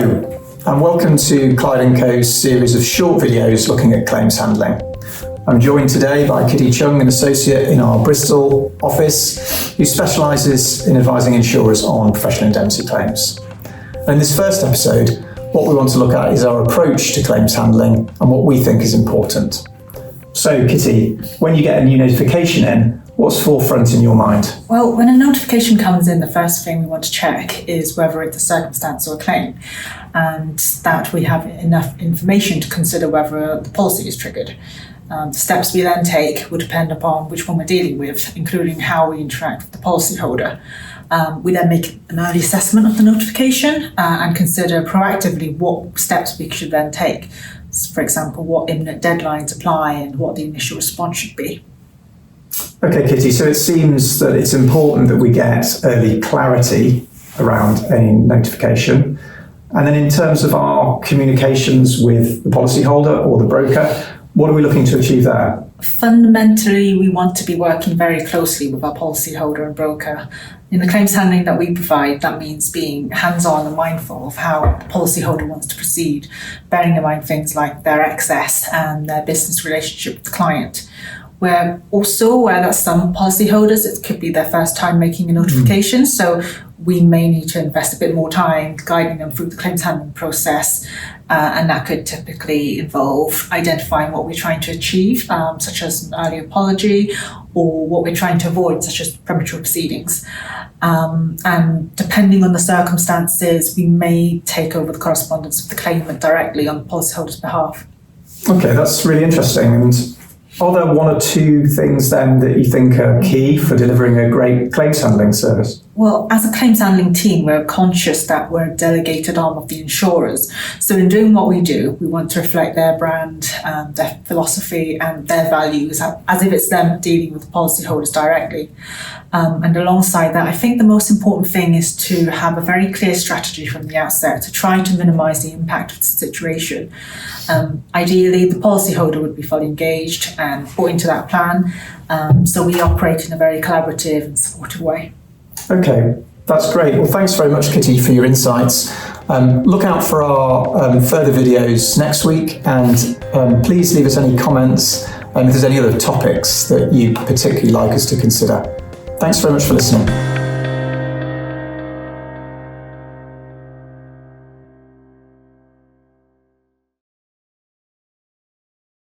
Hello, and welcome to Clyde Co's series of short videos looking at claims handling. I'm joined today by Kitty Chung, an associate in our Bristol office, who specialises in advising insurers on professional indemnity claims. And in this first episode, what we want to look at is our approach to claims handling and what we think is important. So, Kitty, when you get a new notification in, what's forefront in your mind? Well, when a notification comes in, the first thing we want to check is whether it's a circumstance or a claim, and that we have enough information to consider whether the policy is triggered. The steps we then take will depend upon which one we're dealing with, including how we interact with the policyholder. We then make an early assessment of the notification and consider proactively what steps we should then take. For example, what imminent deadlines apply and what the initial response should be. Okay, Kitty, so it seems that it's important that we get early clarity around any notification. And then in terms of our communications with the policyholder or the broker, what are we looking to achieve there? Fundamentally, we want to be working very closely with our policyholder and broker. In the claims handling that we provide, that means being hands-on and mindful of how the policyholder wants to proceed, bearing in mind things like their excess and their business relationship with the client. We're also aware that some policyholders, it could be their first time making a notification, so we may need to invest a bit more time guiding them through the claims handling process, and that could typically involve identifying what we're trying to achieve, such as an early apology, or what we're trying to avoid, such as premature proceedings. And depending on the circumstances, we may take over the correspondence with the claimant directly on the policyholder's behalf. Okay, that's really interesting. And are there one or two things then that you think are key for delivering a great claims handling service? Well, as a claims handling team, we're conscious that we're a delegated arm of the insurers. So in doing what we do, we want to reflect their brand, their philosophy and their values as if it's them dealing with policyholders directly. And alongside that, I think the most important thing is to have a very clear strategy from the outset to try to minimise the impact of the situation. Ideally, the policyholder would be fully engaged and bought into that plan. So we operate in a very collaborative and supportive way. Okay, that's great. Well, thanks very much, Kitty, for your insights. Look out for our further videos next week, and please leave us any comments if there's any other topics that you'd particularly like us to consider. Thanks very much for listening.